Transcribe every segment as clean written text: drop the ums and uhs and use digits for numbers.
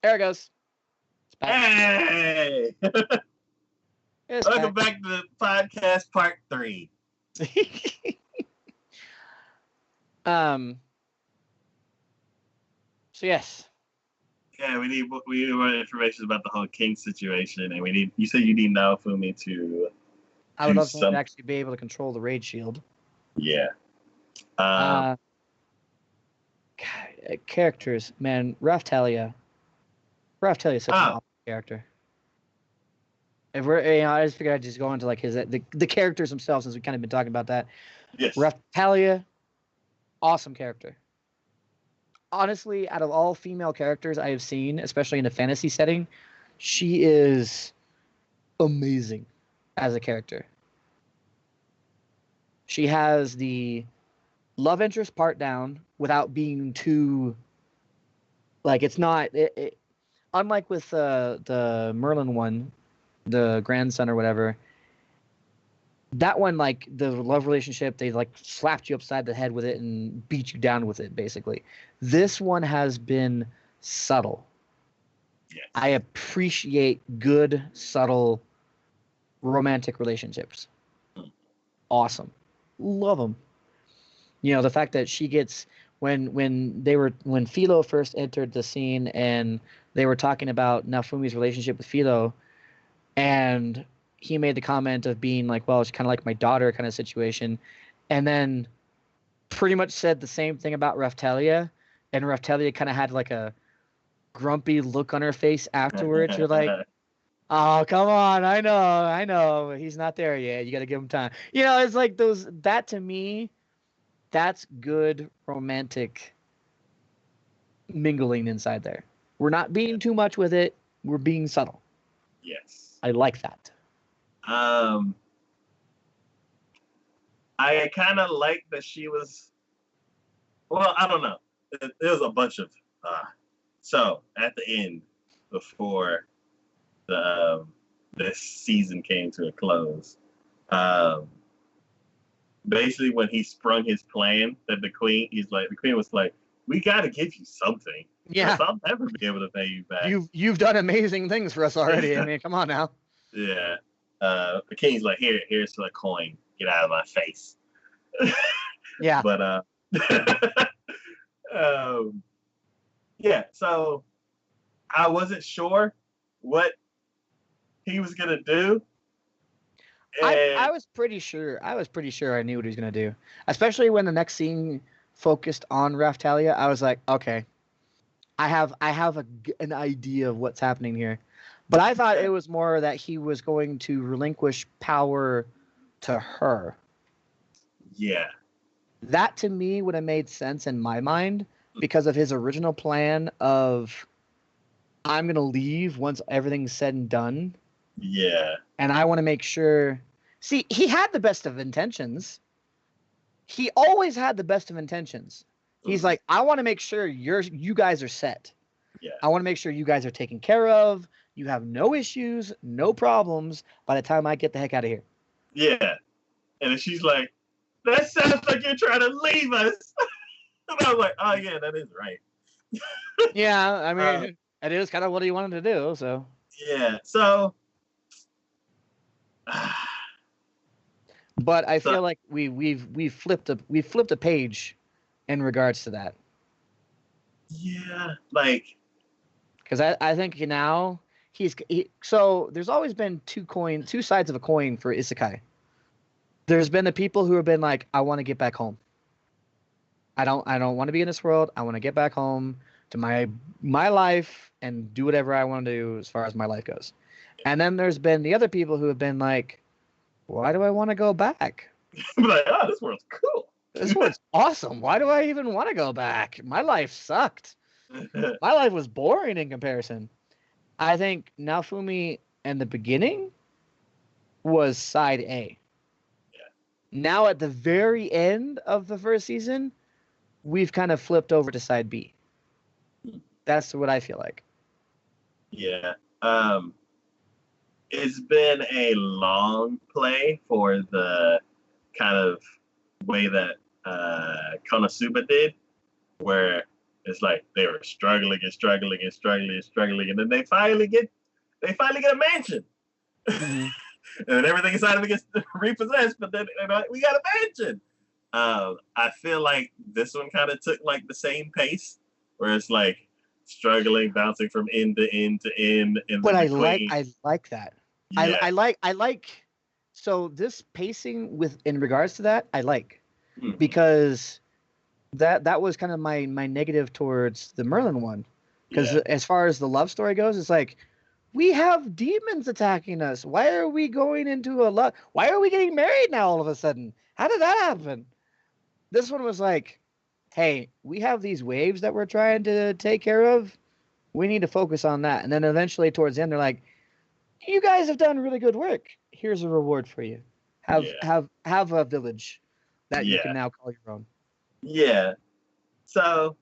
There it goes. It's back. Hey! Welcome back to the podcast part 3. So yes. Yeah, we need more information about the whole King situation, and you said you need Naofumi to. I would love someone to actually be able to control the raid shield. Yeah. Characters, man. Raphtalia is such an awesome character. If we're, I just figured I'd just go into like the characters themselves, since we kind of been talking about that. Yes. Raphtalia, awesome character. Honestly, out of all female characters I have seen, especially in a fantasy setting, she is amazing as a character. She has the love interest part down without being too, like, it's not unlike with the Merlin one, the grandson or whatever. That one, like, the love relationship, they like slapped you upside the head with it and beat you down with it, basically. This one has been subtle. Yes. I appreciate good, subtle, romantic relationships. Awesome. Love them. You know, the fact that she gets, when Philo first entered the scene and they were talking about Naofumi's relationship with Philo, and he made the comment of being like, well, it's kind of like my daughter kind of situation, and then pretty much said the same thing about Raphtalia, and Raphtalia kind of had like a grumpy look on her face afterwards. You're like, oh, come on, I know, he's not there yet. You got to give him time. You know, it's like that to me, that's good romantic mingling inside there. We're not being too much with it. We're being subtle. Yes. I like that. I kind of like that she was. Well, I don't know. There's a bunch of. So at the end, before this season came to a close, basically when he sprung his plan that the queen was like, we got to give you something. Yeah, I'll never be able to pay you back. You've done amazing things for us already. I mean, come on now. Yeah. The king's like, here's the coin. Get out of my face. Yeah. But yeah. So I wasn't sure what he was gonna do. I was pretty sure. I knew what he was gonna do, especially when the next scene focused on Raphtalia. I was like, okay, I have an idea of what's happening here. But I thought it was more that he was going to relinquish power to her. Yeah. That to me would have made sense in my mind because of his original plan of, I'm going to leave once everything's said and done. Yeah. And I want to make sure. See, he had the best of intentions. He always had the best of intentions. He's like, I want to make sure you guys are set. Yeah. I want to make sure you guys are taken care of. You have no issues, no problems by the time I get the heck out of here. Yeah. And she's like, that sounds like you're trying to leave us. And I was like, oh, yeah, that is right. Yeah, I mean, it is kind of what he wanted to do, so. Yeah, so. But I feel like we've flipped a page in regards to that. Yeah, like. Because I think now so there's always been two sides of a coin for isekai. There's been the people who have been like, I want to get back home. I don't want to be in this world. I want to get back home to my life and do whatever I want to do as far as my life goes. And then there's been the other people who have been like, why do I want to go back? Like, oh, this world's cool. This world's awesome. Why do I even want to go back? My life sucked. My life was boring in comparison. I think Naofumi in the beginning was side A. Yeah. Now at the very end of the first season, we've kind of flipped over to side B. That's what I feel like. Yeah. It's been a long play for the kind of way that Konosuba did, where It's like they were struggling and struggling and struggling and struggling, and then they finally get a mansion. Mm-hmm. And then everything inside of it gets repossessed, but then we got a mansion. I feel like this one kind of took like the same pace, where it's like struggling, bouncing from end to end to end, and But then I the queen. like that. Yeah. I like. So this pacing with in regards to that, I like Mhm. because that was kind of my negative towards the Merlin one, because Yeah. as far as the love story goes, it's like we have demons attacking us. Why are we going into a love? Why are we getting married now all of a sudden? How did that happen? This one was like, hey, we have these waves that we're trying to take care of. We need to focus on that. And then eventually towards the end, they're like, you guys have done really good work. Here's a reward for you. Yeah. Have a village that you can Yeah. now call your own. Yeah. So,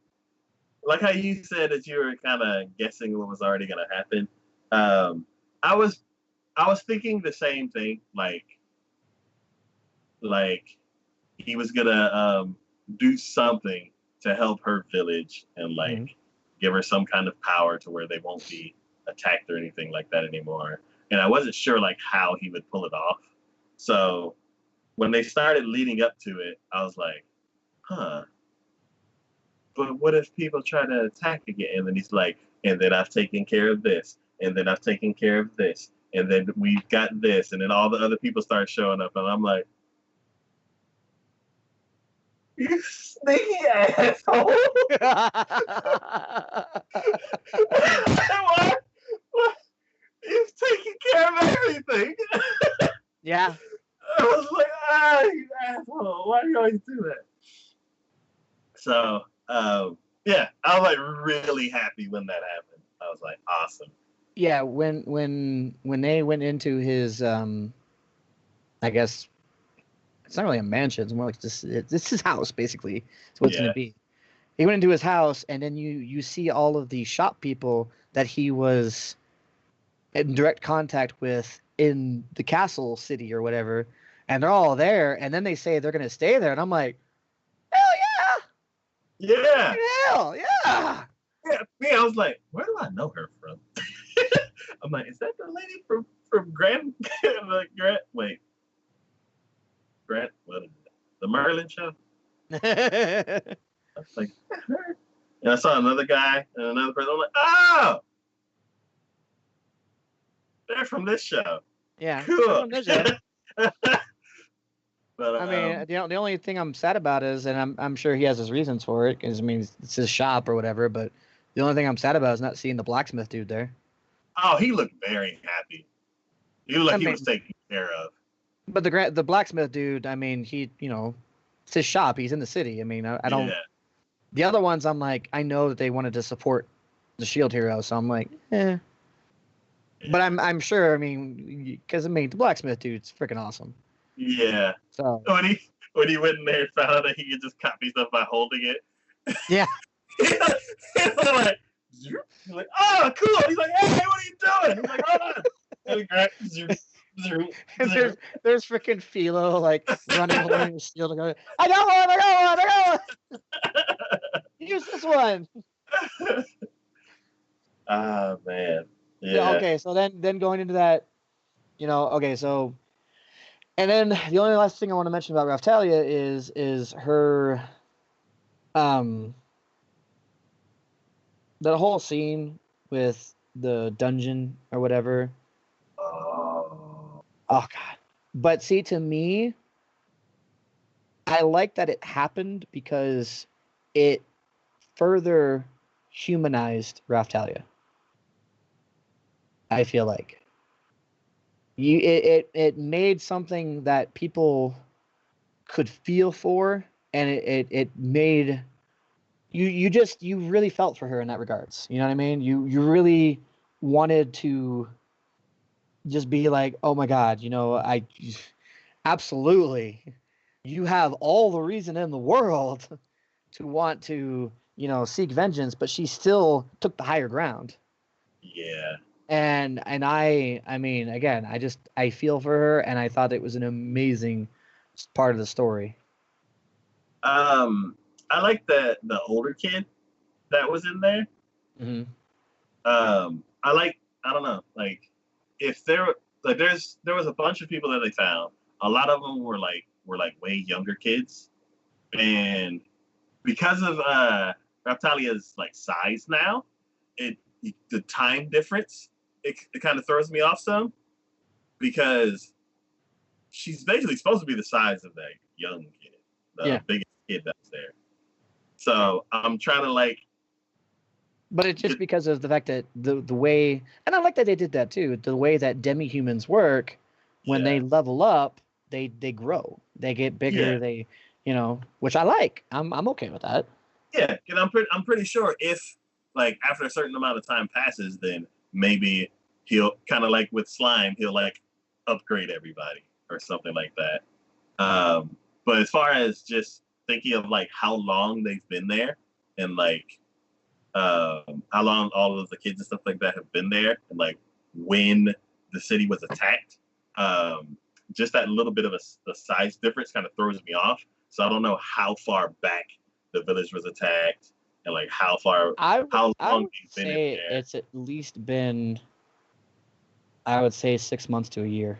like how you said that you were kind of guessing what was already going to happen, I was thinking the same thing. Like he was gonna do something to help her village and like Mm-hmm. give her some kind of power to where they won't be attacked or anything like that anymore. And I wasn't sure like how he would pull it off. So when they started leading up to it, I was like, huh. But what if people try to attack again? And then he's like, and then I've taken care of this, and then I've taken care of this, and then we've got this, and then all the other people start showing up, and I'm like, you sneaky asshole! what? What? You've taken care of everything. Yeah. I was like, you asshole! Why do you always do that? So, yeah, I was like really happy when that happened. I was like, awesome. Yeah, when they went into his I guess it's not really a mansion, it's more like it's his house basically. It's what it's Yeah, gonna be. He went into his house and then you see all of the shop people that he was in direct contact with in the castle city or whatever, and they're all there, and then they say they're gonna stay there, and I'm like, hell yeah, yeah, hell yeah. yeah. Me, I was like, where do I know her from? I'm like, is that the lady from Grant? Grant? Wait, Grant? What is it? The Merlin show? I was like, her. And I saw another guy and another person. I'm like, oh, they're from this show. Yeah, they're Cool. from this show. But I mean, the only thing I'm sad about is, and I'm sure he has his reasons for it, because I mean it's his shop or whatever. But the only thing I'm sad about is not seeing the blacksmith dude there. oh, he looked very happy. He looked I like he mean, was taken care of. but the blacksmith dude, I mean, he it's his shop. He's in the city. I mean, I don't. Yeah. The other ones, I'm like, I know that they wanted to support the Shield hero, so I'm like, eh. But I'm sure. I mean, because I mean, the blacksmith dude's freaking awesome. Yeah. So When he went in there and found out that he could just copy stuff by holding it. yeah. He's like, he's like, oh, cool. He's like, hey, what are you doing? He's like, hold on. And he grabbed, And there's freaking Philo like running holding his shield. Going, I got one! I got one! I got one! Use this one. Ah, man. Yeah. Yeah. Okay. So then going into that, okay. So and then the only last thing I want to mention about Raftalia is her that whole scene with the dungeon or whatever. Oh. Oh god. But see, to me, I like that it happened because it further humanized Raftalia. I feel like it made something that people could feel for, and it made you really felt for her in that regards. You know what I mean? You really wanted to just be like, oh my god, I absolutely, you have all the reason in the world to want to seek vengeance, but she still took the higher ground. Yeah. And I mean, again, I feel for her, and I thought it was an amazing part of the story. I like the older kid that was in there. Mm-hmm. I don't know, like if there was a bunch of people that they found. A lot of them were like way younger kids, and because of Raptalia's like size now, it the time difference it kind of throws me off some because she's basically supposed to be the size of that young kid, the biggest kid that's there. So I'm trying to like. But it's just because of the fact that the way, and I like that they did that too. The way that demi-humans work, when they level up, they grow, they get bigger, they, which I like. I'm okay with that. Yeah, and I'm pretty sure if like after a certain amount of time passes, then maybe he'll kind of like with slime, he'll like upgrade everybody or something like that. But as far as just thinking of like how long they've been there and like how long all of the kids and stuff like that have been there and like when the city was attacked, just that little bit of a size difference kind of throws me off. So I don't know how far back the village was attacked and like how long they've been in there. It's at least been, I would say, 6 months to a year.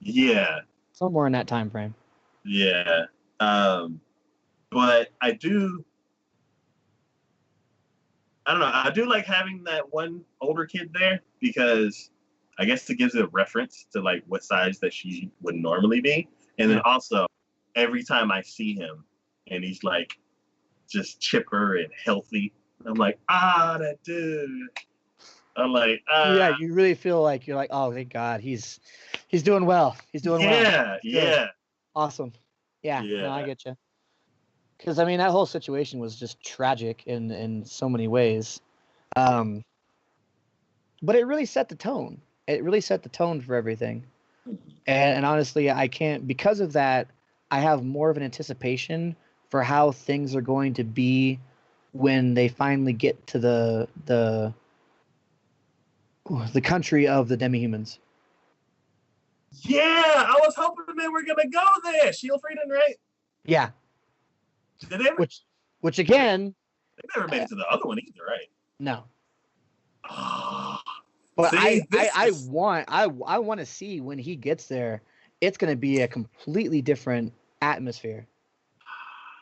Yeah, somewhere in that time frame. Yeah, but I don't know. I do like having that one older kid there because I guess it gives it a reference to like what size that she would normally be. And then also every time I see him and he's like just chipper and healthy, I'm like, that dude. I'm like, Yeah, you really feel like you're like, oh, thank God, he's doing well. He's doing well. Yeah. Awesome. Yeah. No, I get you. Because I mean, that whole situation was just tragic in so many ways, but it really set the tone. It really set the tone for everything. And honestly, I can't, because of that, I have more of an anticipation for how things are going to be when they finally get to the country of the demi-humans. Yeah, I was hoping they were gonna go there. Shield Freedom, right? Yeah. Did they ever, which again, they never made it to the other one either, right? No. But see, I want to see when he gets there. It's going to be a completely different atmosphere.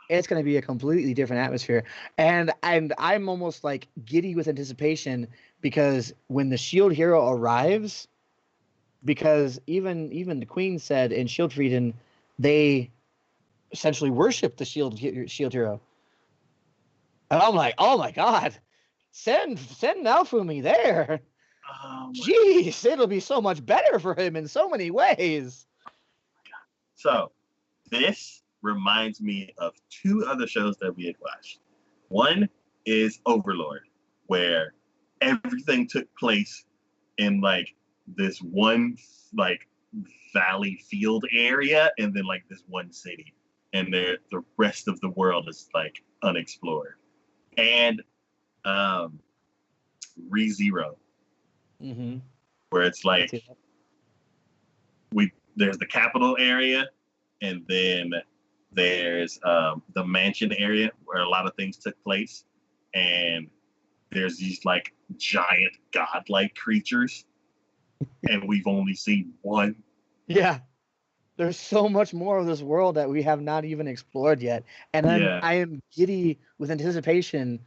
It's going to be a completely different atmosphere, and I'm almost like giddy with anticipation because when the Shield Hero arrives, because even the Queen said in Shield Freedom, they essentially worship the Shield Hero. And I'm like, oh my God, send Naofumi there. Jeez, it'll be so much better for him in so many ways. So, this reminds me of two other shows that we had watched. One is Overlord, where everything took place in like this one like valley field area and then like this one city. And the rest of the world is like unexplored. And ReZero. Mm-hmm. Where it's like there's the capital area and then there's the mansion area where a lot of things took place, and there's these like giant godlike creatures and we've only seen one. Yeah, there's so much more of this world that we have not even explored yet, and I am giddy with anticipation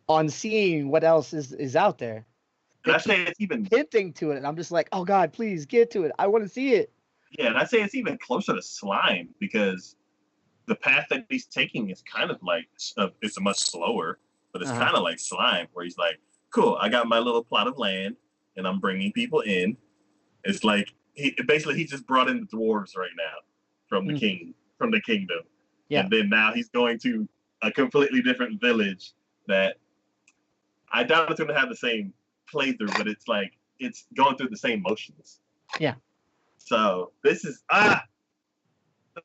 on seeing what else is out there. And I say it's even hinting to it, and I'm just like, oh God, please get to it. I want to see it. Yeah, and I say it's even closer to slime because the path that he's taking is kind of like it's a much slower, but it's kind of like slime, where he's like, cool, I got my little plot of land, and I'm bringing people in. It's like he just brought in the dwarves right now from the kingdom, and then now he's going to a completely different village that I doubt it's going to have the same playthrough, but it's like it's going through the same motions. Yeah. So this is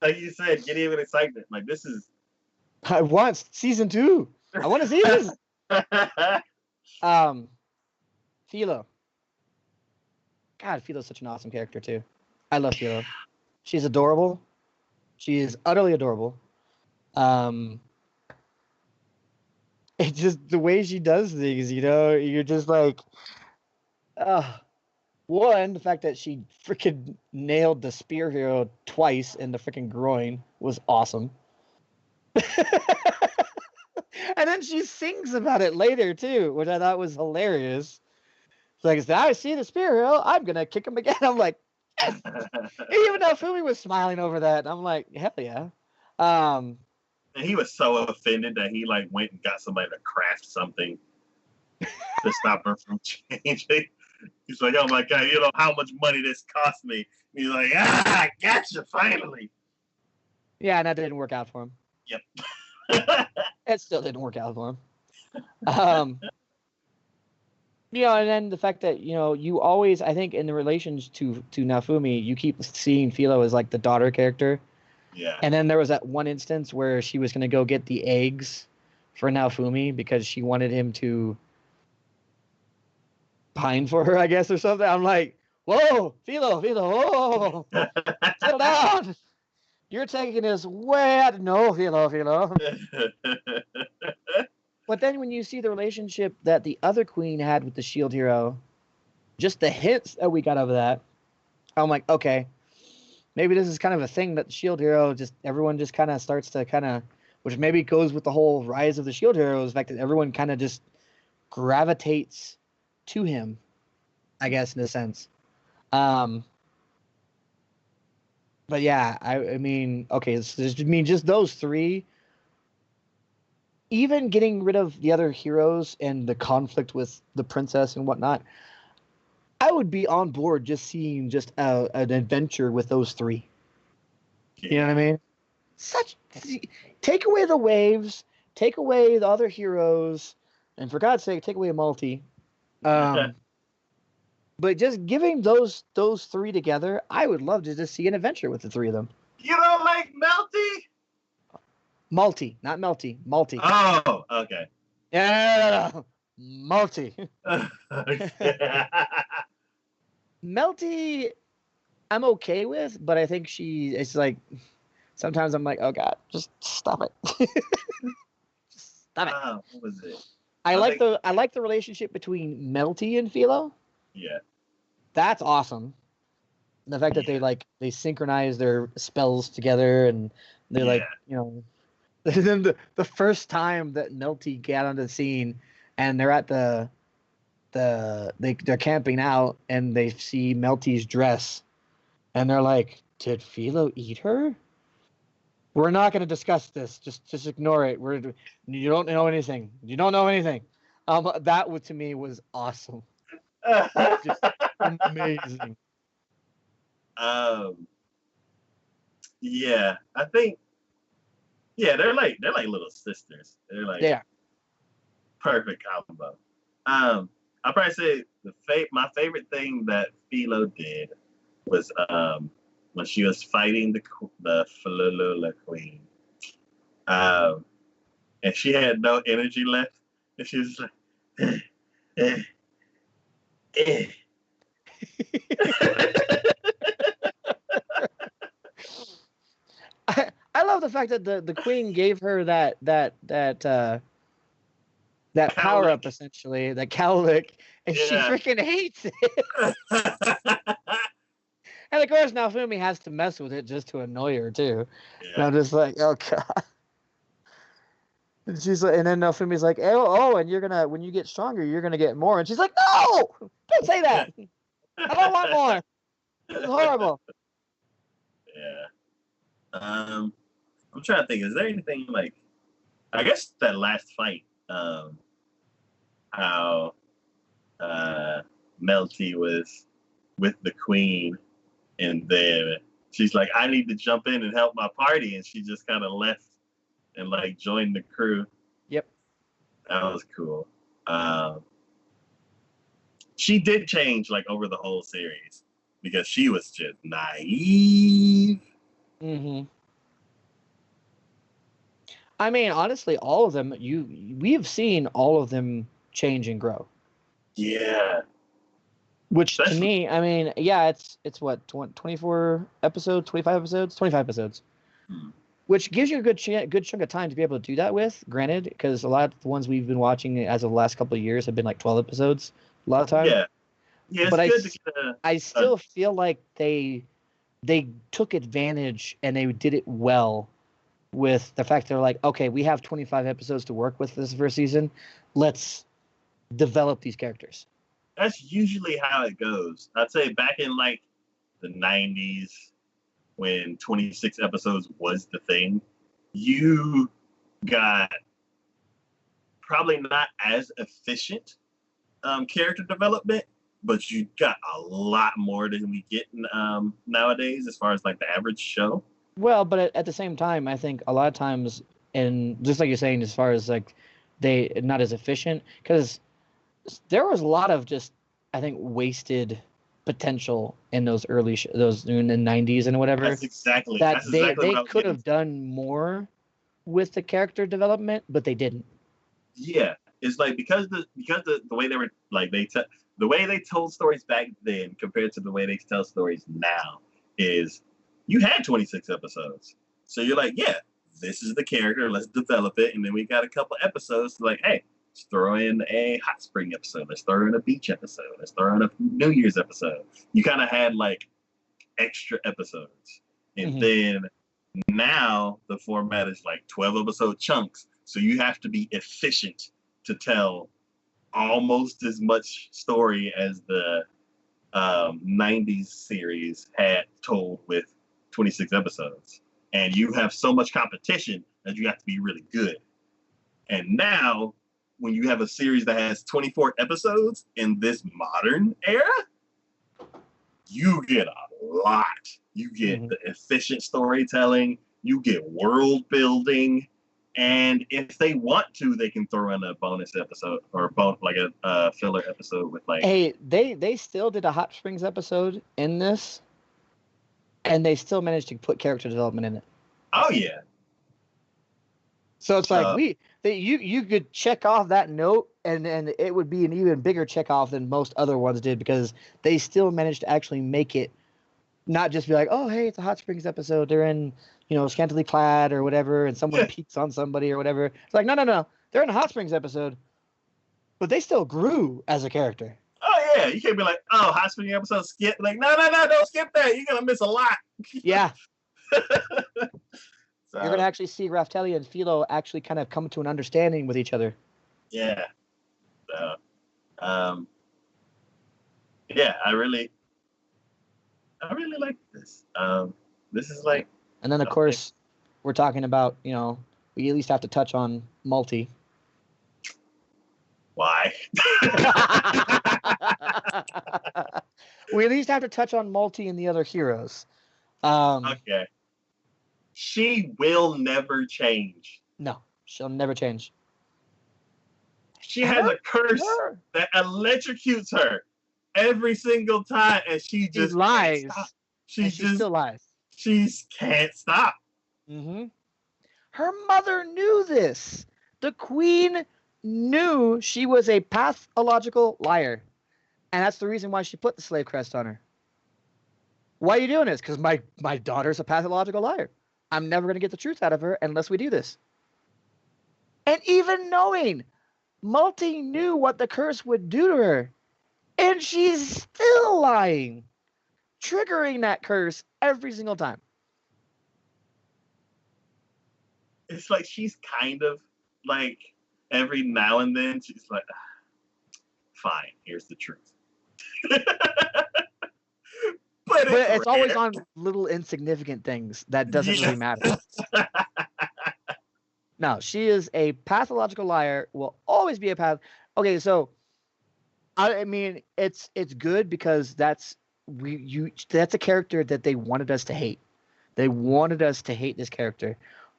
like you said, getting with excitement. Like this is. I want season 2. I want to see this. Philo. God, Philo's such an awesome character too. I love Philo. She's adorable. She is utterly adorable. And It's just the way she does things, you're just like, one, the fact that she freaking nailed the spear hero twice in the freaking groin was awesome. And then she sings about it later too, which I thought was hilarious. It's like, I see the spear hero, I'm gonna kick him again. I'm like, yes! Even though Fumi was smiling over that, I'm like, hell yeah. And he was so offended that he like went and got somebody to craft something to stop her from changing. He's like, oh my god, you know how much money this cost me. And he's like, I gotcha finally. Yeah, and that didn't work out for him. Yep. It still didn't work out for him. And then the fact that, you always, I think in the relations to Nafumi, you keep seeing Philo as like the daughter character. Yeah. And then there was that one instance where she was going to go get the eggs for Nafumi because she wanted him to pine for her, I guess, or something. I'm like, whoa, Philo, whoa, settle down. You're taking this way out. No, Philo. But then when you see the relationship that the other queen had with the shield hero, just the hints that we got of that, I'm like, okay, maybe this is kind of a thing that the shield hero, everyone just kind of starts to which maybe goes with the whole rise of the shield hero, is the fact that everyone kind of just gravitates to him, I guess, in a sense. But yeah, I mean, okay, so just those three. Even getting rid of the other heroes and the conflict with the princess and whatnot, I would be on board just seeing just an adventure with those three. Yeah. You know what I mean? Take away the waves, take away the other heroes, and for God's sake, take away Multi. But just giving those three together, I would love to just see an adventure with the three of them. You don't like Melty? Multi, not Melty. Multi. Oh, okay. Yeah, no. Multi. Melty, I'm okay with, but I think it's like, sometimes I'm like, oh god, just stop it. Just stop it. What was it? I like the relationship between Melty and Philo. Yeah. That's awesome. The fact that they synchronize their spells together, and they're like, then the first time that Melty got on the scene and they're at they're camping out and they see Melty's dress and they're like, did Philo eat her? We're not going to discuss this. Just ignore it. You don't know anything. You don't know anything. That to me was awesome. Just amazing. Yeah, I think. Yeah, they're like little sisters. They're like perfect combo. I'll probably say my favorite thing that Philo did was when she was fighting the Falula Queen, and she had no energy left, and she was like, I love the fact that the queen gave her that power up, essentially, that cowlick, and she freaking hates it. And of course now Fumi has to mess with it just to annoy her too. Yeah. And I'm just like, oh god. And she's like, and then Fumi's like, oh, and you're gonna, when you get stronger, you're gonna get more. And she's like, no, don't say that. I don't want more. It's horrible. Yeah. I'm trying to think. Is there anything like? I guess that last fight, how Melty was with the queen, and then she's like, "I need to jump in and help my party," and she just kind of left and like joined the crew. Yep, that was cool. She did change like over the whole series because she was just naive. Mm-hmm. I mean, honestly, all of them, we have seen all of them change and grow. Yeah. Which to me, I mean, yeah, it's what, 24 episodes, 25 episodes, 25 episodes. which gives you a good chunk of time to be able to do that with. Granted, because a lot of the ones we've been watching as of the last couple of years have been like 12 episodes a lot of time. Yeah, yeah, it's But good to get I still feel like they took advantage and they did it well with the fact they're like, okay, we have 25 episodes to work with this first season. Let's develop these characters. That's usually how it goes. I'd say back in like the 90s when 26 episodes was the thing, you got probably not as efficient character development, but you got a lot more than we get nowadays as far as like the average show. Well, but at the same time, I think a lot of times, and just like you're saying, as far as like they not as efficient, because there was a lot of just, I think, wasted potential in those those in the 90s and whatever. That's exactly They what could have done more with the character development, but they didn't. Yeah, it's like because the way they were like the way they told stories back then compared to the way they tell stories now is you had 26 episodes. So you're like, yeah, this is the character, let's develop it. And then we got a couple episodes to like, hey, let's throw in a hot spring episode, let's throw in a beach episode, let's throw in a New Year's episode. You kind of had like extra episodes. And then now the format is like 12 episode chunks. So you have to be efficient to tell almost as much story as the 90s series had told with 26 episodes. And you have so much competition that you have to be really good. And now, when you have a series that has 24 episodes in this modern era, you get a lot. You get the efficient storytelling, you get world building, and if they want to, they can throw in a bonus episode or like a filler episode with like. Hey, they still did a Hot Springs episode in this, and they still managed to put character development in it. Oh yeah. So it's like you could check off that note, and it would be an even bigger check off than most other ones did because they still managed to actually make it, not just be like, oh hey, it's a Hot Springs episode. They're in, scantily clad or whatever, and someone peeks on somebody or whatever. It's like no, they're in a Hot Springs episode, but they still grew as a character. Oh yeah, you can't be like, oh, Hot Springs episode skip. Like no, don't skip that. You're gonna miss a lot. Yeah. So, you're gonna actually see Raftalia and Philo actually kind of come to an understanding with each other. Yeah. So, yeah, I really like this. This is like. And then of course, we're talking about we at least have to touch on Multi. Why? We at least have to touch on Multi and the other heroes. Okay. She will never change. No, she'll never change. She has a curse that electrocutes her every single time, and she just lies. She still lies. She can't stop. Mm-hmm. Her mother knew this. The queen knew she was a pathological liar, and that's the reason why she put the slave crest on her. Why are you doing this? Because my daughter's a pathological liar. I'm never going to get the truth out of her unless we do this. And even knowing, Multi knew what the curse would do to her. And she's still lying. Triggering that curse every single time. It's like she's kind of like every now and then she's like, fine, here's the truth. But it's always on little insignificant things that doesn't really matter. No, she is a pathological liar. Will always be a path. Okay, so I mean, it's good because that's a character that they wanted us to hate. They wanted us to hate this character,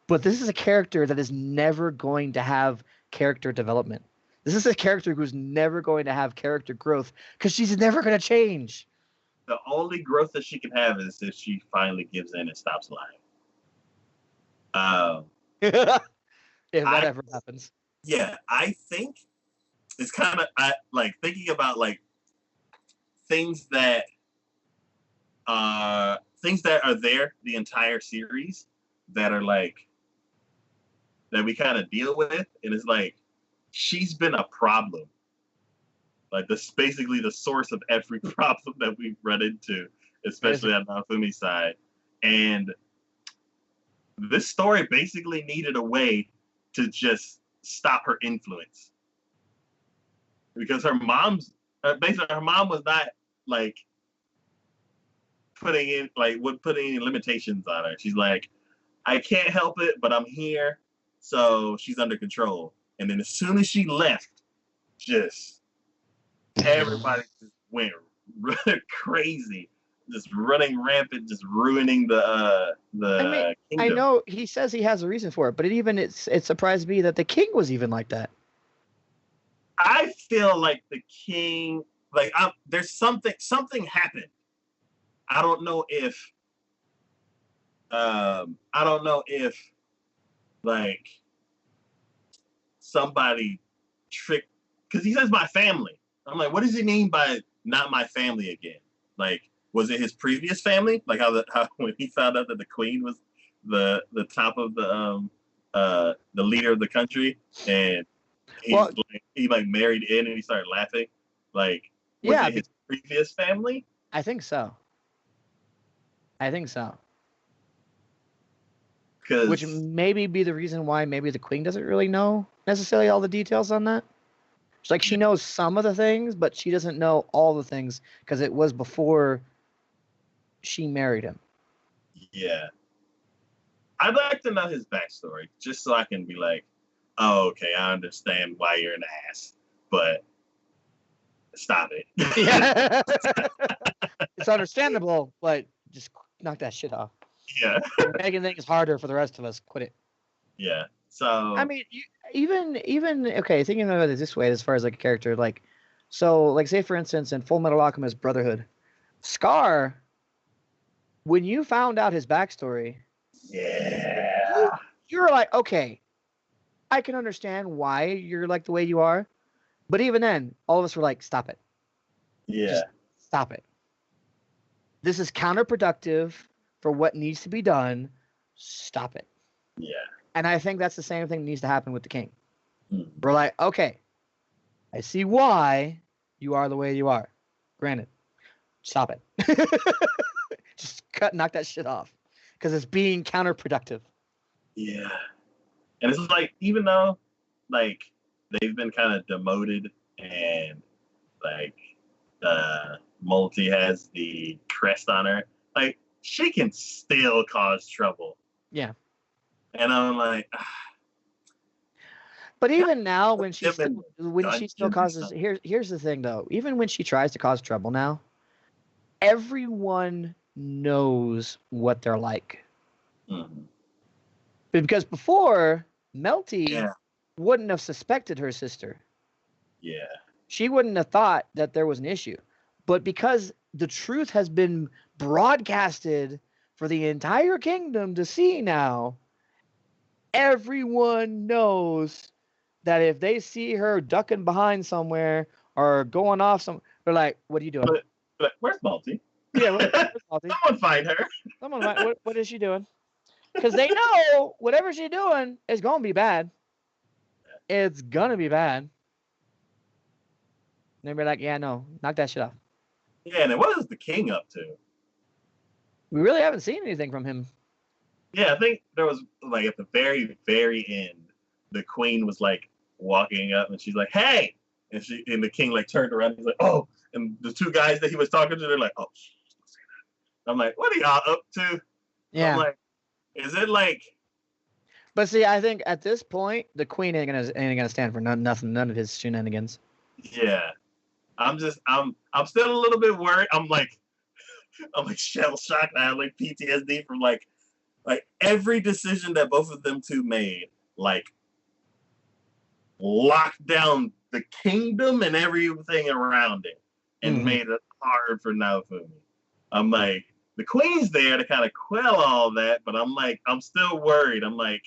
but this is a character that is never going to have character development. This is a character who's never going to have character growth because she's never going to change. The only growth that she can have is if she finally gives in and stops lying. If that ever happens. Yeah, I think it's kind of like thinking about like things that are there the entire series, that are like that we kind of deal with, and it's like she's been a problem. Like this basically the source of every problem that we've run into, especially on Naofumi's side. And this story basically needed a way to just stop her influence. Because her mom's basically her mom was not like putting any limitations on her. She's like, I can't help it, but I'm here, so she's under control. And then as soon as she left, just everybody just went crazy, just running rampant, just ruining the kingdom. I know he says he has a reason for it, but it surprised me that the king was even like that. I feel like the king, like there's something happened. I don't know if like somebody tricked, because he says my family. I'm like, what does he mean by not my family again? Like, was it his previous family? Like how when he found out that the queen was the top of the leader of the country, and he married in and he started laughing. Like, was it his previous family? I think so. Which maybe be the reason why maybe the queen doesn't really know necessarily all the details on that. It's like she knows some of the things, but she doesn't know all the things because it was before she married him. Yeah. I'd like to know his backstory, just so I can be like, oh, okay, I understand why you're an ass, but stop it. Yeah. It's understandable, but just knock that shit off. Yeah. You're making things harder for the rest of us. Quit it. Yeah. So I mean, even okay, thinking about it this way, as far as like a character, like, so like say for instance in Full Metal Alchemist Brotherhood, Scar, when you found out his backstory, you're like, okay, I can understand why you're like the way you are, but even then, all of us were like, stop it. Yeah. Just stop it. This is counterproductive for what needs to be done. Stop it. Yeah. And I think that's the same thing that needs to happen with the king. Mm-hmm. We're like, okay, I see why you are the way you are. Granted, stop it. Just knock that shit off, because it's being counterproductive. Yeah. And it's like, even though like they've been kind of demoted and like Multi has the crest on her, like she can still cause trouble. Yeah. And I'm like, but even now, when she still causes, here's the thing though, even when she tries to cause trouble now, everyone knows what they're like. Mm-hmm. Because before, Melty wouldn't have suspected her sister. Yeah. She wouldn't have thought that there was an issue. But because the truth has been broadcasted for the entire kingdom to see now, everyone knows that if they see her ducking behind somewhere or going off they're like, what are you doing? But where's Multi? Yeah, where's Multi? Someone find her. What is she doing? Because they know whatever she's doing is going to be bad. It's going to be bad. And they'll be like, yeah, no, knock that shit off. Yeah, and what is the king up to? We really haven't seen anything from him. Yeah, I think there was like at the very, very end, the queen was like walking up and she's like, hey! And the king like turned around and he's like, oh! And the two guys that he was talking to, they're like, oh, don't say that. I'm like, what are y'all up to? Yeah. I'm like, is it like... But see, I think at this point, the queen ain't gonna stand for none of his shenanigans. Yeah. I'm still a little bit worried. I'm like shell shocked. I have like PTSD from like every decision that both of them two made, like locked down the kingdom and everything around it and made it hard for Naofumi. I'm like, the queen's there to kind of quell all that, but I'm still worried. I'm like,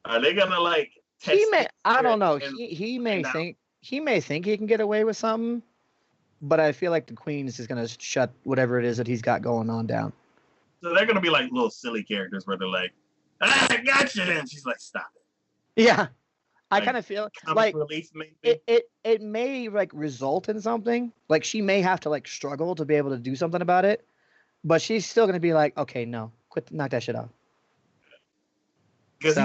are they gonna like test I don't know. He may think he can get away with something, but I feel like the queen is just gonna shut whatever it is that he's got going on down. So they're gonna be like little silly characters where they're like, I gotcha, and she's like, stop it. Yeah. I Like, kind of feel comic like relief maybe. it may like result in something. Like she may have to like struggle to be able to do something about it, but she's still gonna be like, okay, no, quit, knock that shit off. Because So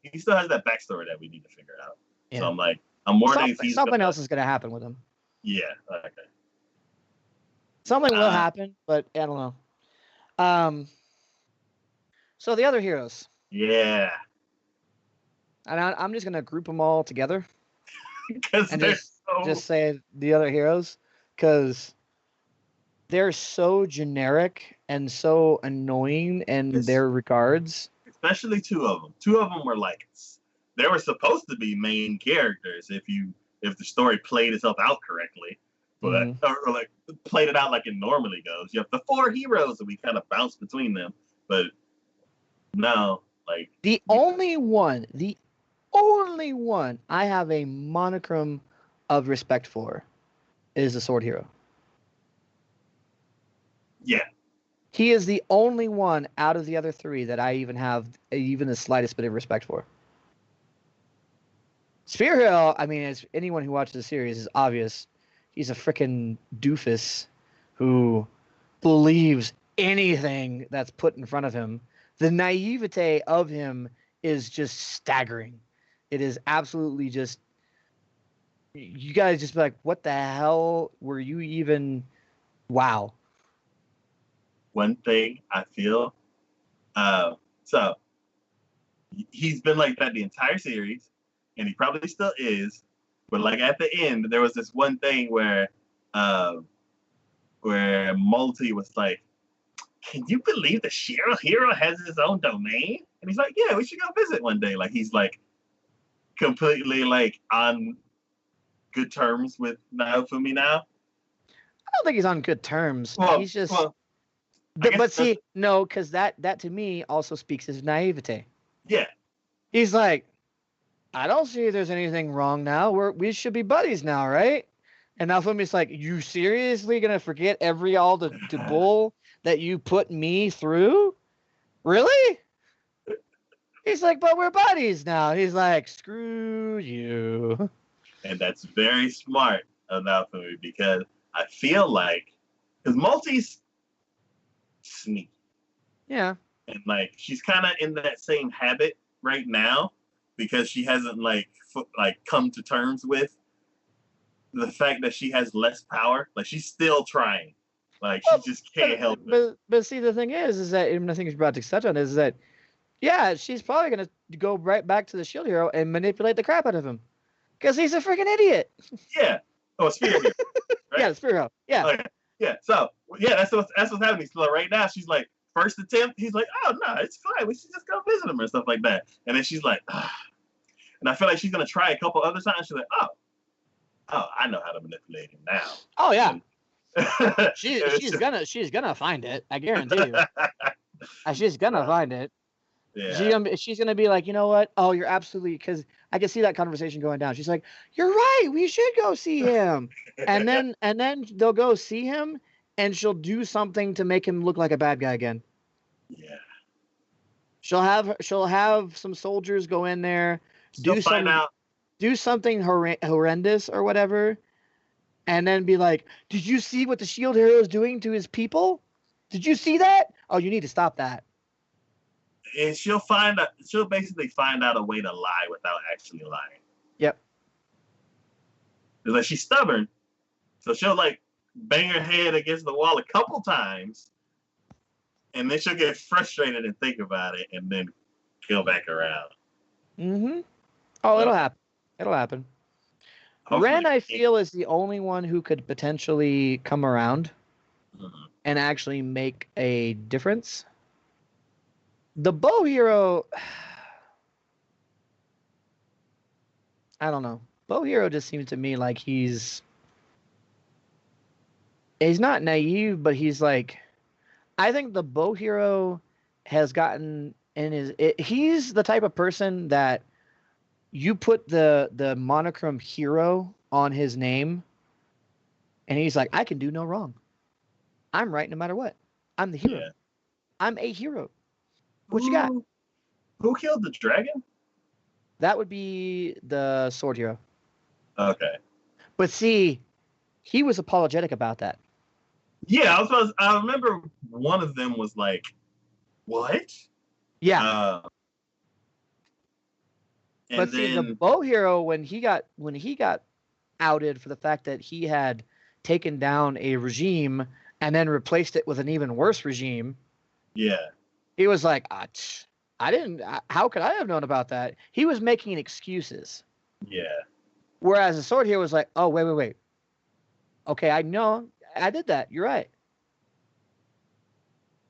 he still has that backstory that we need to figure out. yeah. So I'm like, I'm wondering if something else is gonna happen with him. Yeah. Okay. Something will happen, but I don't know. So the other heroes. Yeah. And I'm just gonna group them all together Because and they're just say the other heroes, because they're so generic and so annoying in their regards. Especially two of them. Two of them were like, they were supposed to be main characters if the story played itself out correctly, but or like played it out like it normally goes. You have the four heroes and we kind of bounce between them, but no, like the only one I have a monochrome of respect for is the sword hero. Yeah. He is the only one out of the other three that I even have even the slightest bit of respect for. Spear Hero, I mean, as anyone who watches the series is obvious, he's a freaking doofus who believes anything that's put in front of him. The naivete of him is just staggering. It is absolutely just, you guys just be like, what the hell were you even? Wow. One thing I feel, so he's been like that the entire series, and he probably still is. But like at the end, there was this one thing where Multi was like, "Can you believe the Shiro Hero has his own domain?" And he's like, "Yeah, we should go visit one day." Like he's like completely like on good terms with Naofumi now. I don't think he's on good terms. Well, he's just. well, But see, no, because that to me also speaks his naivete. Yeah. He's like, I don't see there's anything wrong now. We should be buddies now, right? And Naofumi's like, you seriously gonna forget all the bull that you put me through? Really? He's like, but we're buddies now. He's like, screw you. And that's very smart of Naofumi because I feel like, because Multi's sneaky. Yeah. And like she's kind of in that same habit right now because she hasn't like come to terms with the fact that she has less power. Like she's still trying. Like she just can't help it. But see, the thing is that, and I think it's about to touch on is that, yeah, she's probably gonna go right back to the Shield Hero and manipulate the crap out of him because he's a freaking idiot. Yeah. Oh, Spear Hero. Right? Yeah, Spear Hero. Yeah. Okay. Yeah. So yeah, that's what's happening. So right now she's like, first attempt, he's like, oh no, it's fine. We should just go visit him or stuff like that. And then she's like, ah. And I feel like she's gonna try a couple other times. She's like, oh, I know how to manipulate him now. Oh yeah. she's gonna find it. I guarantee you. She's gonna find it. Yeah. She's gonna be like, you know what? Oh, you're absolutely, because I can see that conversation going down. She's like, you're right. We should go see him. and then they'll go see him, and she'll do something to make him look like a bad guy again. Yeah. She'll have some soldiers go in there, do something horrendous or whatever, and then be like, did you see what the Shield Hero is doing to his people? Did you see that? Oh, you need to stop that. And she'll basically find out a way to lie without actually lying. Yep. It's like she's stubborn, so she'll like bang her head against the wall a couple times, and then she'll get frustrated and think about it, and then go back around. Mm-hmm. Oh, it'll happen. It'll happen. Hopefully. Ren, I feel, is the only one who could potentially come around and actually make a difference. The Bow Hero, I don't know. Bow Hero just seems to me like he's not naive, but he's like, I think the Bow Hero has gotten he's the type of person that you put the monochrome hero on his name, and he's like, I can do no wrong. I'm right no matter what. I'm the hero. Yeah. I'm a hero. What you got? Who killed the dragon? That would be the sword hero. Okay. But see, he was apologetic about that. Yeah, I remember one of them was like, "What?" Yeah. And But see, the then bow hero when he got outed for the fact that he had taken down a regime and then replaced it with an even worse regime, yeah, he was like, I didn't. How could I have known about that? He was making excuses. yeah, Whereas the sword hero was like, oh wait. Okay, I know I did that. You're right.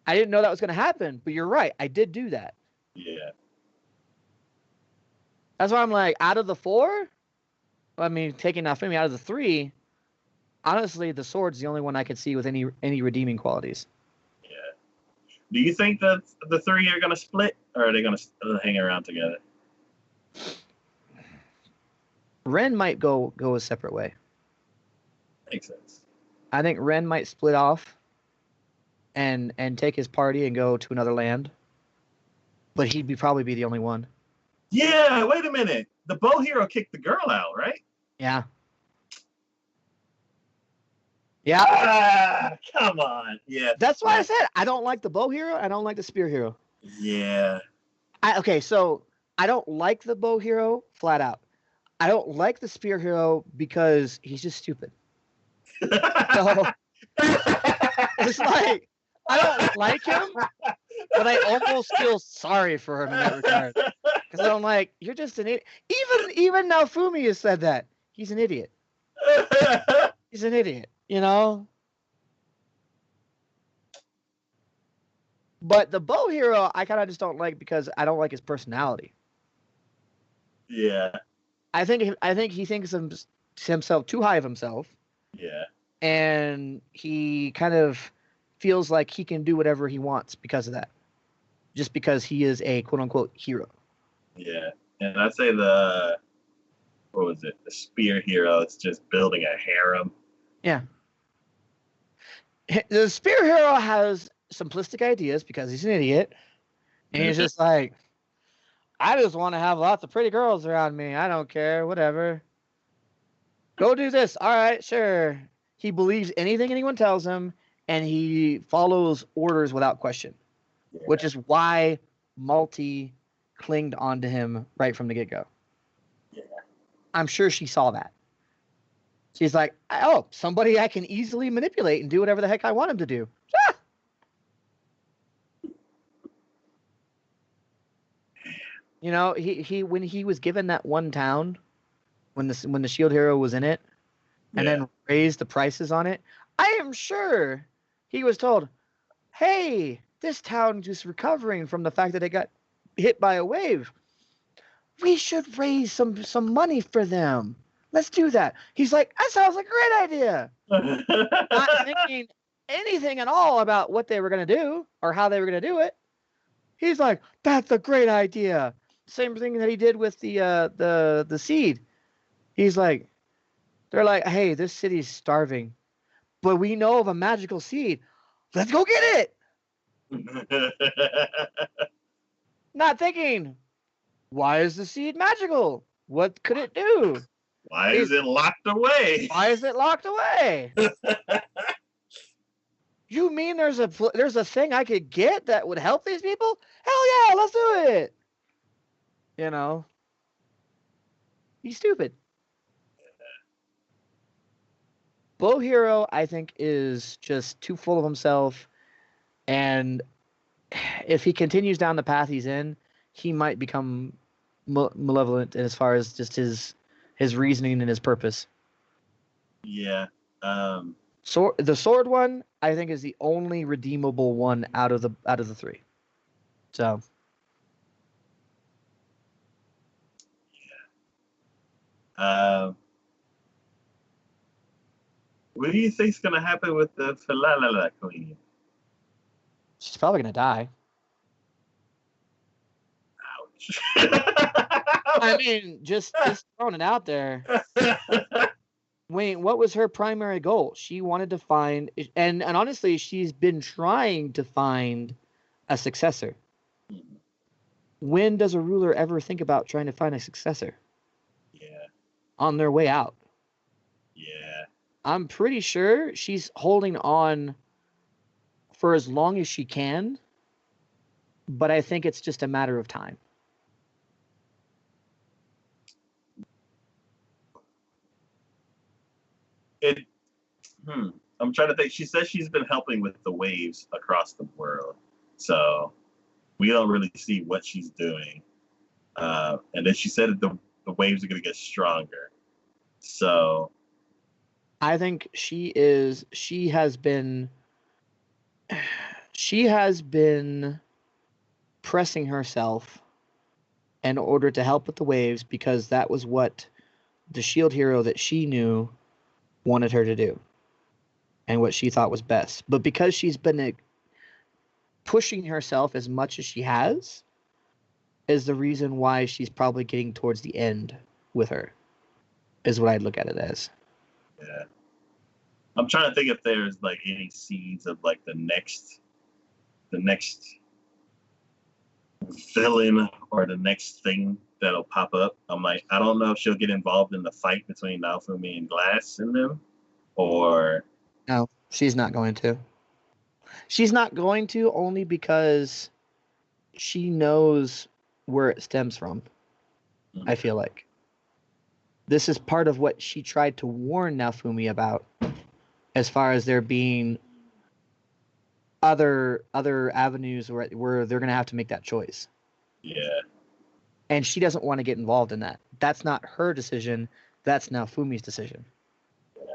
I didn't know that was going to happen, but you're right. I did do that. yeah. That's why I'm like, out of the four, I mean, taking Nafumi out of the three, honestly, the sword's the only one I could see with any redeeming qualities. Yeah. Do you think that the three are gonna split, or are they gonna hang around together? Ren might go a separate way. Makes sense. I think Ren might split off and take his party and go to another land, but probably be the only one. Yeah. Wait a minute. The bow hero kicked the girl out, right? Yeah. Yeah. Come on. Yeah. That's why I said I don't like the bow hero. I don't like the spear hero. Yeah. Okay, so I don't like the bow hero flat out. I don't like the spear hero because he's just stupid. So it's like I don't like him, but I almost feel sorry for him in that regard. Because I'm like, you're just an idiot. Even Naofumi has said that. He's an idiot. He's an idiot, you know? But the bow hero, I kind of just don't like because I don't like his personality. Yeah. I think he thinks himself too high of himself. Yeah. And he kind of feels like he can do whatever he wants because of that. Just because he is a quote unquote hero. Yeah. And I'd say what was it? The spear hero is just building a harem. Yeah. The spear hero has simplistic ideas because he's an idiot. And he's just like, I just want to have lots of pretty girls around me. I don't care. Whatever. Go do this. All right, sure. He believes anything anyone tells him, and he follows orders without question, which is why Malty clinged onto him right from the get-go. Yeah. I'm sure she saw that. She's like, oh, somebody I can easily manipulate and do whatever the heck I want him to do. Ah! You know, he when he was given that one town, when the shield hero was in it, and then raised the prices on it, I am sure he was told, hey, this town just recovering from the fact that it got hit by a wave. We should raise some money for them. Let's do that. He's like, that sounds like a great idea. Not thinking anything at all about what they were going to do or how they were going to do it. He's like, that's a great idea. Same thing that he did with the seed. He's like, they're like, hey, this city's starving, but we know of a magical seed. Let's go get it. Not thinking, why is the seed magical? What could it do? Why is it locked away? Why is it locked away? You mean there's a thing I could get that would help these people? Hell yeah, let's do it. You know, he's stupid. Bow Hero, I think, is just too full of himself, and if he continues down the path he's in, he might become malevolent as far as just his reasoning and his purpose. Yeah. So the sword one, I think, is the only redeemable one out of the three. So. Yeah. What do you think's gonna happen with the Falalala Queen? She's probably gonna die. Ouch. I mean, just throwing it out there. Wait, what was her primary goal? She wanted to find, and honestly, she's been trying to find a successor. Mhm. When does a ruler ever think about trying to find a successor? Yeah. On their way out. Yeah. I'm pretty sure she's holding on for as long as she can, but I think it's just a matter of time. It. Hmm. I'm trying to think. She says she's been helping with the waves across the world, so we don't really see what she's doing. And then she said that the waves are going to get stronger. So I think she has been pressing herself in order to help with the waves because that was what the shield hero that she knew wanted her to do and what she thought was best. But because she's been pushing herself as much as she has, is the reason why she's probably getting towards the end with her, is what I'd look at it as. yeah, I'm trying to think if there's like any seeds of like the next villain or the next thing that'll pop up. I'm like, I don't know if she'll get involved in the fight between Naofumi and Glass and them, or No, she's not going to. She's not going to only because she knows where it stems from, I feel like. This is part of what she tried to warn Naofumi about, as far as there being other avenues where they're going to have to make that choice. yeah, And she doesn't want to get involved in that. That's not her decision. That's Naofumi's decision. yeah.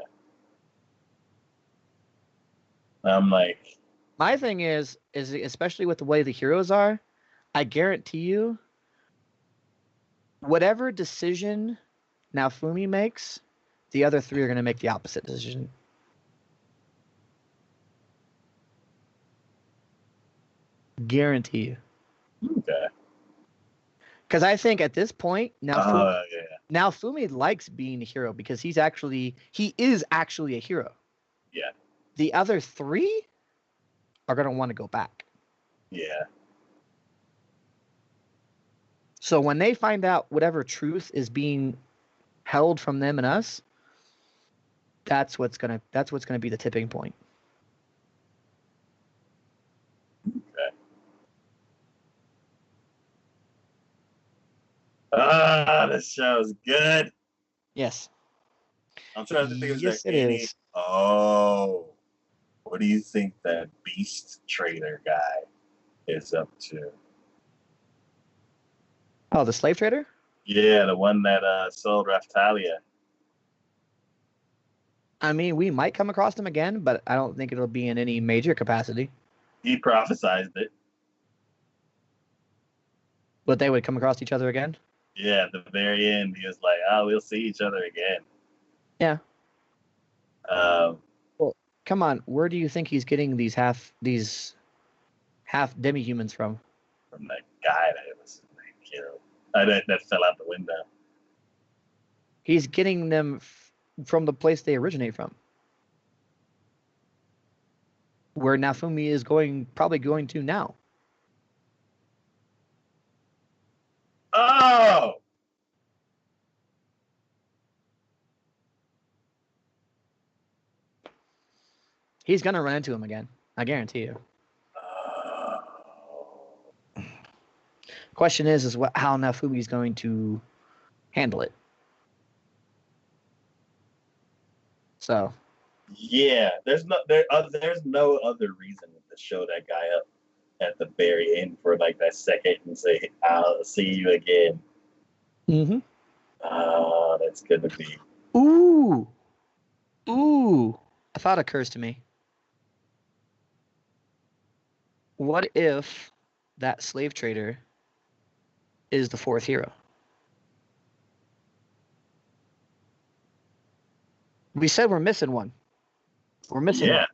I'm like, My thing is especially with the way the heroes are, I guarantee you, whatever decision Naofumi makes, the other three are going to make the opposite decision. Guarantee you. okay, Because I think at this point, yeah, Naofumi likes being a hero because he is actually a hero. yeah, The other three are going to want to go back. yeah. So when they find out whatever truth is being held from them and us, that's what's gonna be the tipping point. Okay. Ah, this show's good. Yes. I'm trying to think, is there Yes, it any? is. Oh, what do you think that Beast Trader guy is up to? Oh, the slave trader? Yeah, the one that sold Raftalia. I mean, we might come across them again, but I don't think it'll be in any major capacity. He prophesized it. But they would come across each other again. Yeah, at the very end, he was like, "Oh, we'll see each other again." Yeah. Um, Well, come on. Where do you think he's getting these half demi-humans from? from that guy that was killed, that fell out the window. He's getting them from the place they originate from, where Naofumi is probably going to now. Oh, He's gonna run into him again. I guarantee you. Question is how Naofumi is going to handle it. So yeah. There's no other reason to show that guy up at the very end for like that second and say, "I'll see you again." Mm-hmm. Oh, that's gonna be. Ooh. Ooh. A thought occurs to me. What if that slave trader is the fourth hero? We said we're missing one. We're missing one. Yeah.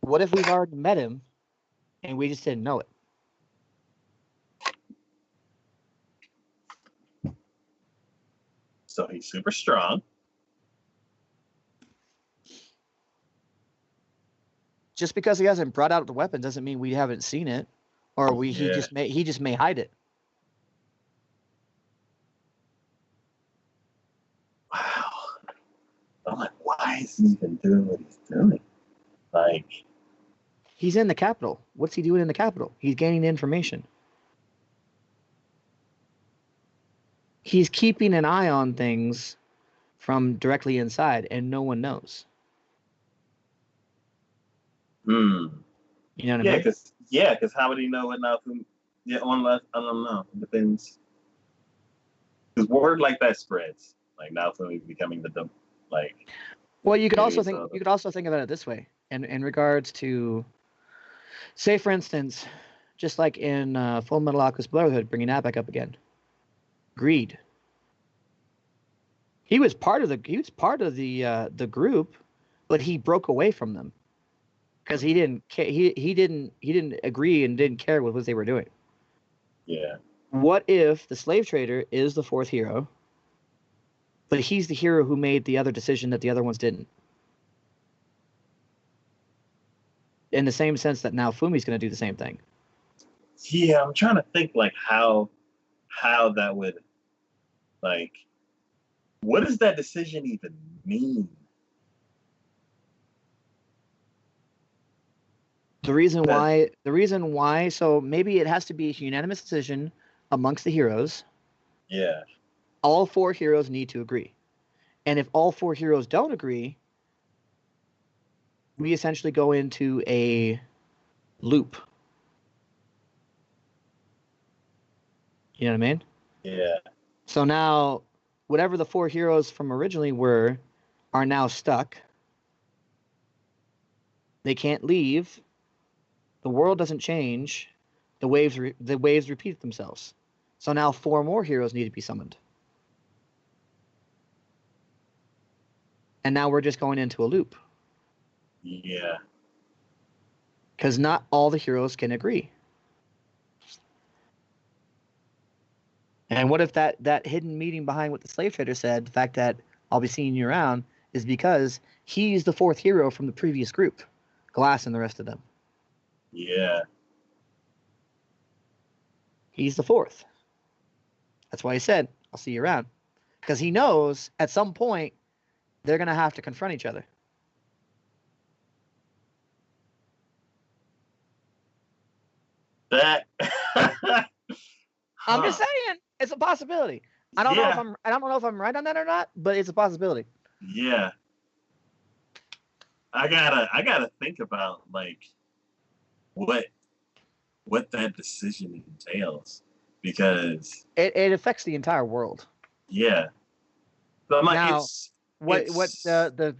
What if we've already met him and we just didn't know it? So he's super strong. just because he hasn't brought out the weapon doesn't mean we haven't seen it, or he Yeah. just may hide it. Wow. I'm like, why is he even doing what he's doing? Like, He's in the capital. What's he doing in the capital? He's gaining information. He's keeping an eye on things from directly inside, and no one knows. You know what I mean? Because how would he know what now? Yeah, unless I don't know. It depends. Because word like that spreads. Like now, becoming the dumb. Like, well, you could also think about it this way, in regards to, say, for instance, just like in Full Metal Alchemist Brotherhood, bringing that back up again, greed. He was part of the group, but he broke away from them because he didn't agree and didn't care with what they were doing. Yeah. What if the slave trader is the fourth hero, but he's the hero who made the other decision that the other ones didn't? In the same sense that now Fumi's going to do the same thing. Yeah, I'm trying to think like how that would, like, what does that decision even mean? The reason why, so maybe it has to be a unanimous decision amongst the heroes. Yeah. All four heroes need to agree. And if all four heroes don't agree, we essentially go into a loop. You know what I mean? Yeah. So now, whatever the four heroes from originally were are now stuck. They can't leave. The world doesn't change. The waves repeat themselves. So now four more heroes need to be summoned. And now we're just going into a loop. Yeah. Because not all the heroes can agree. And what if that hidden meeting behind what the slave trader said, the fact that I'll be seeing you around, is because he's the fourth hero from the previous group, Glass and the rest of them. Yeah. He's the fourth. That's why he said, I'll see you around. Because he knows at some point they're going to have to confront each other. That. I'm just saying, it's a possibility. I don't know if I'm right on that or not, but it's a possibility. Yeah. I gotta think about like what that decision entails, because it affects the entire world. Yeah. So I'm like, now, the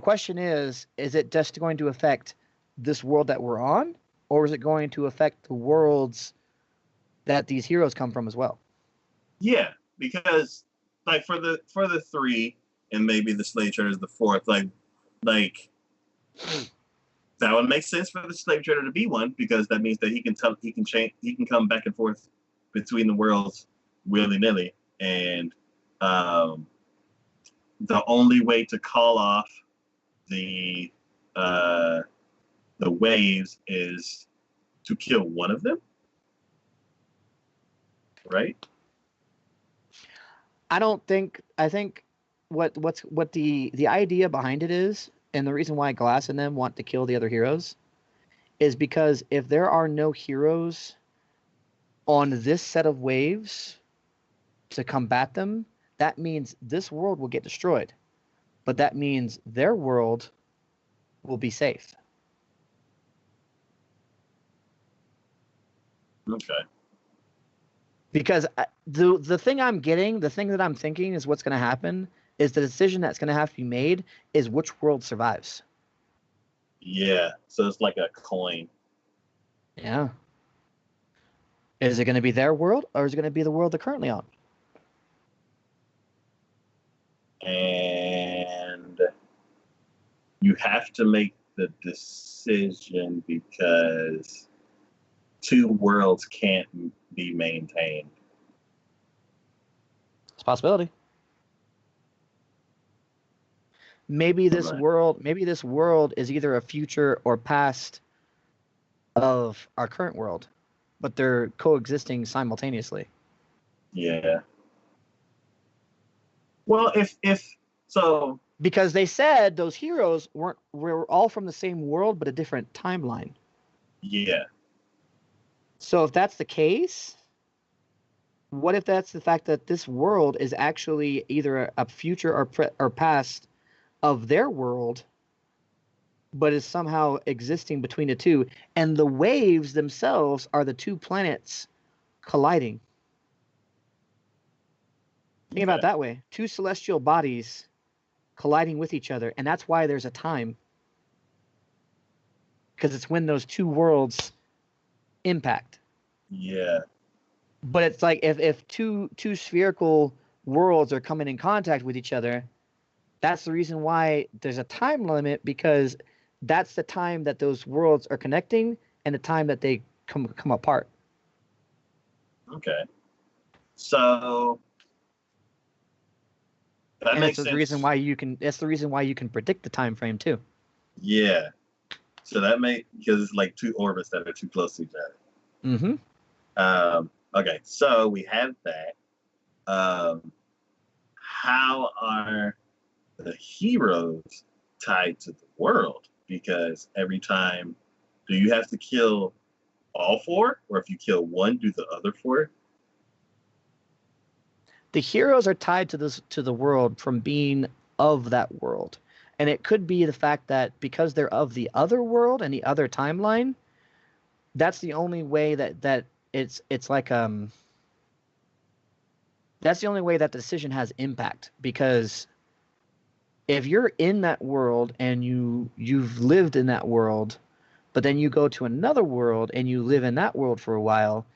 question is it just going to affect this world that we're on, or is it going to affect the worlds that these heroes come from as well? Yeah, because like for the three, and maybe the slave trader is the fourth, like that would make sense for the slave trader to be one, because that means that he can come back and forth between the worlds willy-nilly, and the only way to call off the waves is to kill one of them, right? I think what the idea behind it is, and the reason why Glass and them want to kill the other heroes, is because if there are no heroes on this set of waves to combat them, that means this world will get destroyed. But that means their world will be safe. Okay. Because the thing that I'm thinking is what's going to happen is the decision that's going to have to be made is which world survives. Yeah, so it's like a coin. Yeah. Is it going to be their world, or is it going to be the world they're currently on? And you have to make the decision because two worlds can't be maintained. It's a possibility. Maybe this Right. world is either a future or past of our current world, but they're coexisting simultaneously. Yeah. Well, if so, Because they said those heroes were all from the same world but a different timeline. yeah, So if that's the case, what if that's the fact that this world is actually either a future or past of their world, but is somehow existing between the two, and the waves themselves are the two planets colliding? Think about it okay, that way. Two celestial bodies colliding with each other, and that's why there's a time, because it's when those two worlds impact. yeah, But it's like if two spherical worlds are coming in contact with each other, that's the reason why there's a time limit, because that's the time that those worlds are connecting and the time that they come apart. okay. So that And it's makes the reason sense. why you can that's the reason why you can predict the time frame too. Yeah. So that may because it's like two orbits that are too close to each other. Mm-hmm. Okay, so we have that. Um, how are the heroes tied to the world? Because every time, do you have to kill all four, or if you kill one, do the other four? The heroes are tied to the world from being of that world. And it could be the fact that because they're of the other world and the other timeline, that's the only way that it's like that's the only way that the decision has impact, because if you're in that world and you've lived in that world, but then you go to another world and you live in that world for a while,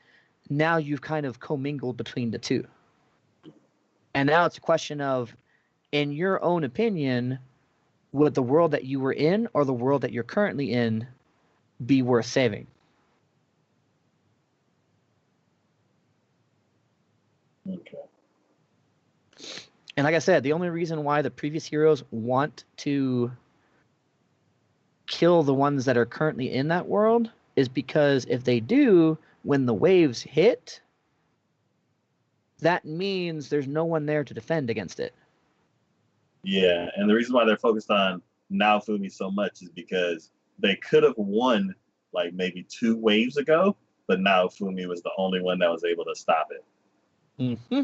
now you've kind of commingled between the two. And now it's a question of, in your own opinion, would the world that you were in or the world that you're currently in be worth saving? Okay. And like I said, the only reason why the previous heroes want to kill the ones that are currently in that world is because if they do, when the waves hit, that means there's no one there to defend against it. Yeah, and the reason why they're focused on Naofumi so much is because they could have won like maybe two waves ago, but Naofumi was the only one that was able to stop it. Mm-hmm.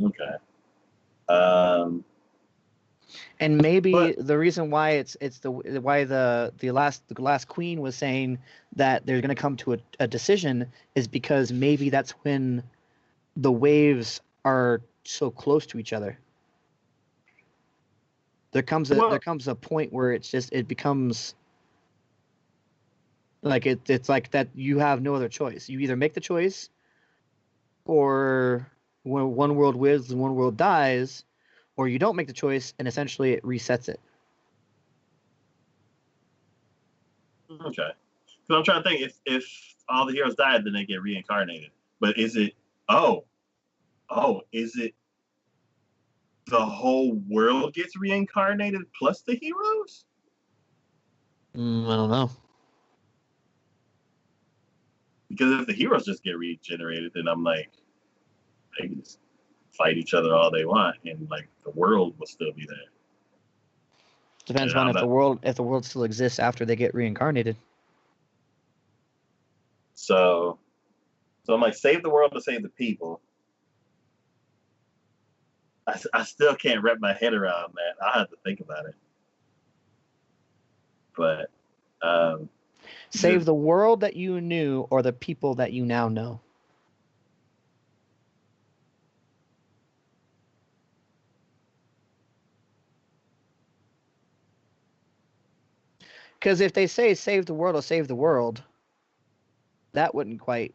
Okay. Um, And maybe but the reason why it's the why the last queen was saying that they're going to come to a decision is because maybe that's when the waves are so close to each other. There well, comes a point where it becomes like it's like that you have no other choice. You either make the choice, or when one world lives and one world dies, or you don't make the choice and essentially it resets it. okay. Because I'm trying to think if all the heroes died, then they get reincarnated. But is it? Oh, is it the whole world gets reincarnated plus the heroes? I don't know. Because if the heroes just get regenerated, then I'm like, they can just fight each other all they want, and like the world will still be there. Depends And on I'm not. if the world still exists after they get reincarnated. So I'm like, save the world to save the people. I still can't wrap my head around that. I have to think about it. But um, Save the the world that you knew or the people that you now know. Because if they say save the world or save the world, that wouldn't quite,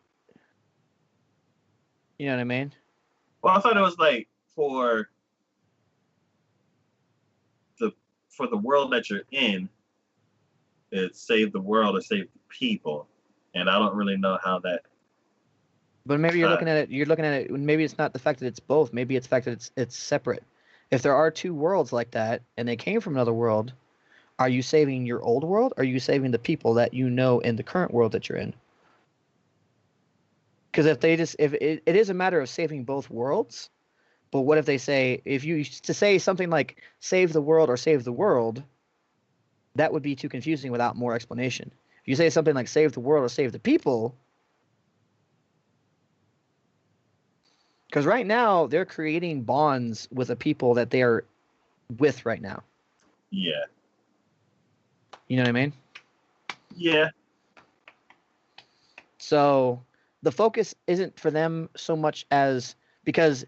you know what I mean? well, I thought it was like the for the world that you're in, it's save the world or save the people, and I don't really know how that. But maybe Huh, you're looking at it, maybe it's not the fact that it's both, maybe it's the fact that it's separate. If there are two worlds like that and they came from another world, are you saving your old world? Or are you saving the people that you know in the current world that you're in? Because if it is a matter of saving both worlds, but what if they say, if you to say something like save the world or save the world, that would be too confusing without more explanation. If you say something like save the world or save the people, because right now they're creating bonds with the people that they are with right now. Yeah. You know what I mean? Yeah. So the focus isn't for them so much as because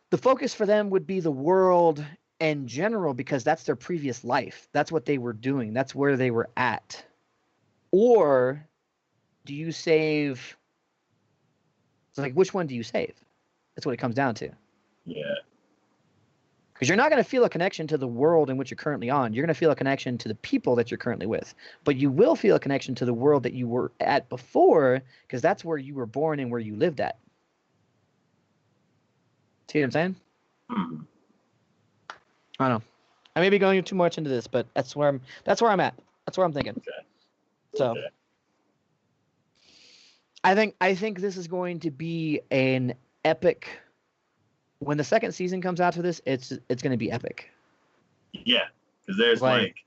the focus for them would be the world in general because that's their previous life. That's what they were doing. That's where they were at. Or do you save? It's like, which one do you save? That's what it comes down to. Yeah. Because you're not going to feel a connection to the world in which you're currently on. You're going to feel a connection to the people that you're currently with. But you will feel a connection to the world that you were at before because that's where you were born and where you lived at. See what I'm saying? Hmm. I don't know. I may be going too much into this, but that's where I'm at. That's what I'm thinking. Okay. So Okay. I think this is going to be an epic. When the second season comes out for this, it's going to be epic. Yeah, because there's like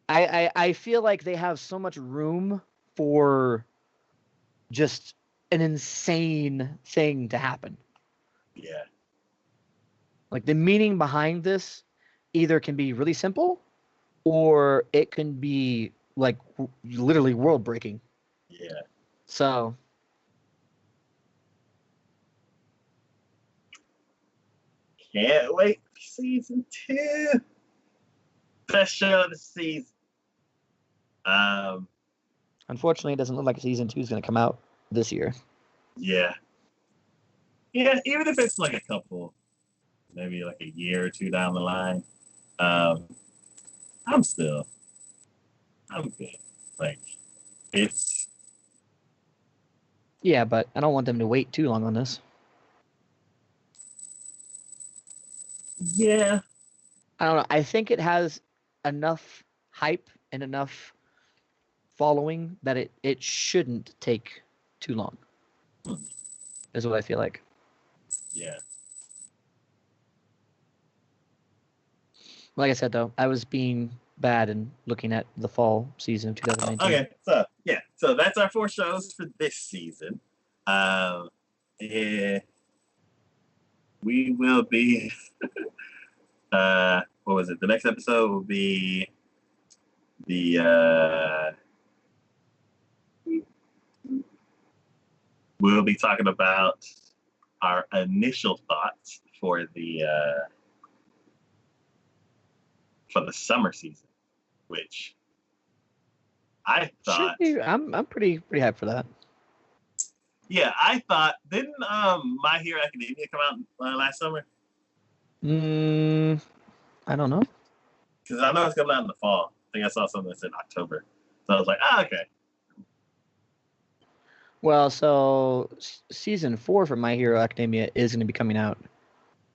I feel like they have so much room for just an insane thing to happen. yeah. Like the meaning behind this either can be really simple or it can be like literally world breaking. Yeah. So Can't wait for season 2. Best show of the season. unfortunately, it doesn't look like season 2 is going to come out this year. Yeah. Yeah, even if it's like a couple, maybe like a year or two down the line, I'm good. Like, it's, Yeah, but I don't want them to wait too long on this. yeah. I don't know. I think it has enough hype and enough following that it shouldn't take too long. Is what I feel like. Yeah. Like I said though, I was being bad and looking at the fall season of 2019. Okay, so yeah, so that's our 4 shows for this season. Yeah, we will be. What was it? The next episode will be the. We'll be talking about our initial thoughts for the summer season, which I thought. I'm pretty hyped for that. Yeah, I thought. Didn't My Hero Academia come out last summer? I don't know. Because I know it's coming out in the fall. I think I saw something that said October. So I was like, okay. Well, so season 4 for My Hero Academia is going to be coming out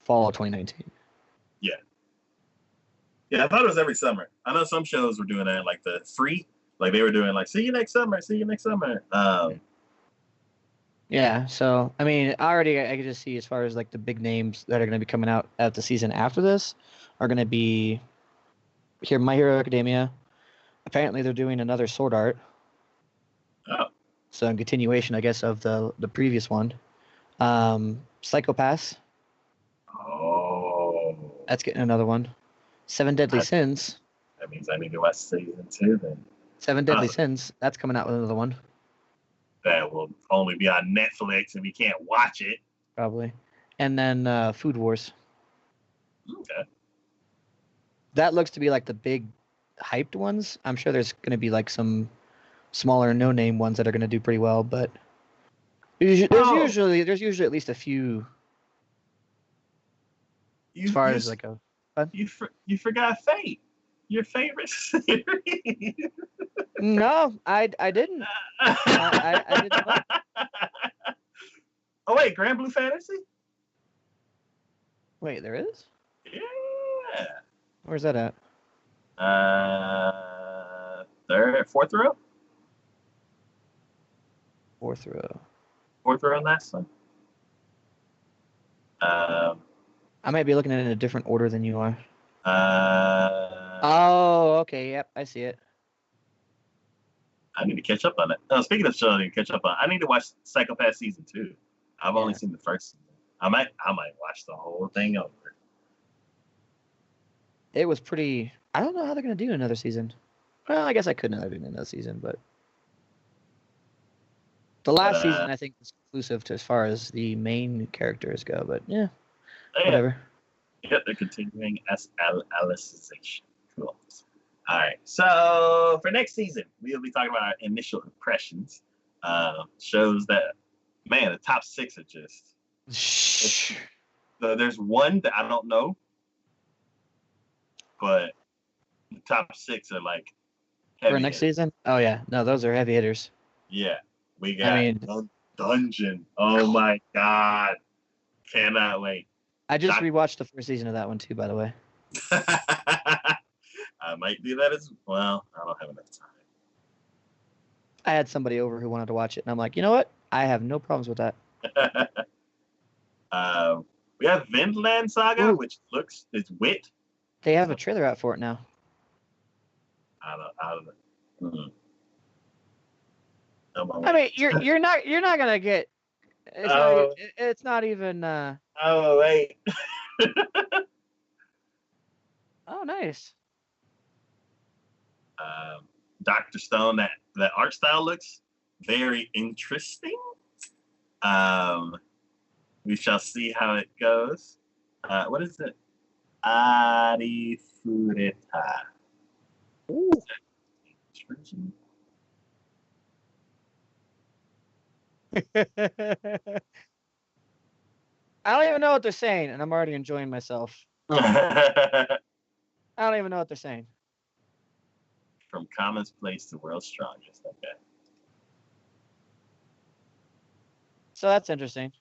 fall of 2019. Yeah. Yeah, I thought it was every summer. I know some shows were doing that, like the free, like they were doing like, see you next summer, see you next summer. Yeah, so I mean, already I could just see as far as like the big names that are going to be coming out at the season after this are going to be here My Hero Academia. Apparently, they're doing another Sword Art. Oh. So in continuation, I guess, of the previous one. Psychopaths. Oh. That's getting another one. Seven Deadly Sins. That means I need to watch season 2 then. Seven Deadly Sins. That's coming out with another one. That will only be on Netflix and we can't watch it. Probably. And then Food Wars. Okay. That looks to be like the big hyped ones. I'm sure there's going to be like some smaller no-name ones that are going to do pretty well, but there's usually at least a few as far as like a. You forgot Fate, your favorite series. No, I didn't. I did not. Oh wait, Grand Blue Fantasy. Wait, there is? Yeah. Where's that at? Fourth row? Fourth row. Fourth row last one. I might be looking at it in a different order than you are. Uh, Oh, okay. Yep, I see it. I need to catch up on it. Speaking of show, I need to catch up on. I need to watch Psychopath season 2. I've only seen the first season. I might watch the whole thing over. It was pretty. I don't know how they're gonna do another season. Well, I guess I could not do another season, but the last season I think is exclusive to as far as the main characters go. But yeah, whatever. Yeah, they're continuing Alicization. Cool. All right. So for next season, we'll be talking about our initial impressions. Shows that, man, the top 6 are just. There's one that I don't know, but the top 6 are like heavy for next season. Oh yeah, no, those are heavy hitters. Yeah, we got Dungeon. Oh my God, cannot wait. I just rewatched the first season of that one too, by the way. I might do that as well. I don't have enough time. I had somebody over who wanted to watch it, and I'm like, you know what? I have no problems with that. We have Vinland Saga, which is Wit. They have a trailer out for it now. I don't know. I mean, you're not gonna get. It's not even. Oh wait. Oh, nice. Dr. Stone, that art style looks very interesting. We shall see how it goes. What is it? Arifureta. Ooh. I don't even know what they're saying, and I'm already enjoying myself. I don't even know what they're saying. From commonplace to world's strongest. Okay. So that's interesting.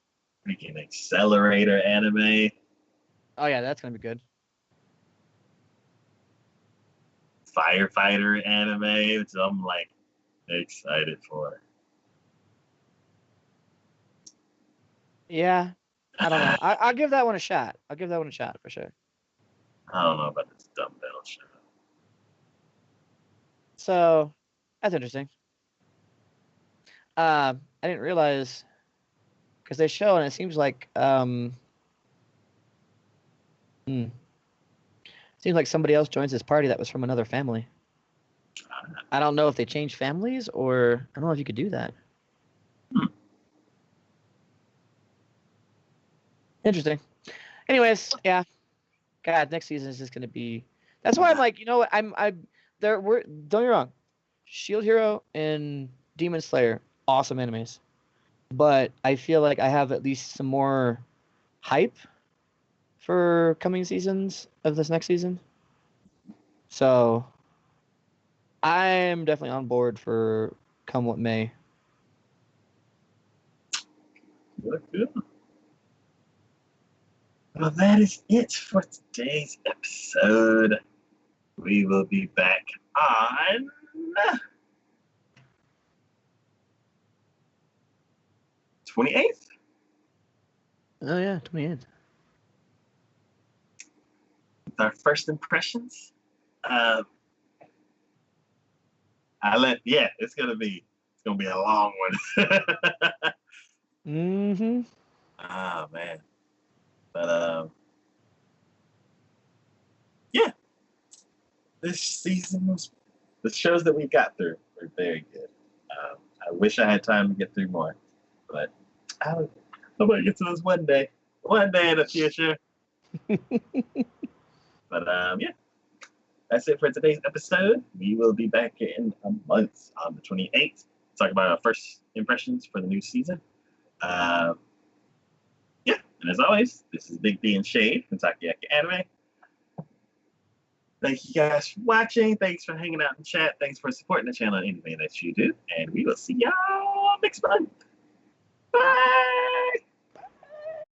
Freaking accelerator anime. Oh yeah, that's gonna be good. Firefighter anime, which I'm like excited for. Yeah, I don't know. I'll give that one a shot. I'll give that one a shot for sure. I don't know about this dumbbell show. So that's interesting. I didn't realize because they show and it seems like seems like somebody else joins this party that was from another family. I don't know if they changed families or I don't know if you could do that. Interesting. Anyways, yeah. God, next season is just gonna be. That's why I'm like, you know what? Don't get me wrong. Shield Hero and Demon Slayer, awesome animes. But I feel like I have at least some more hype for coming seasons of this next season. So I'm definitely on board for come what may. Good. Well, that is it for today's episode. We will be back on 28th. Oh yeah, 28th. With our first impressions. It's gonna be a long one. Mm-hmm. Ah man. But yeah. This season the shows that we got through were very good. I wish I had time to get through more, but I might get to those one day in the future. But yeah, that's it for today's episode. We will be back in a month on the 28th. Talk about our first impressions for the new season. Yeah, and as always, this is Big D and Shade from TacoYaki Anime. Thank you guys for watching. Thanks for hanging out in chat. Thanks for supporting the channel in anything that you do. And we will see y'all next month. Bye!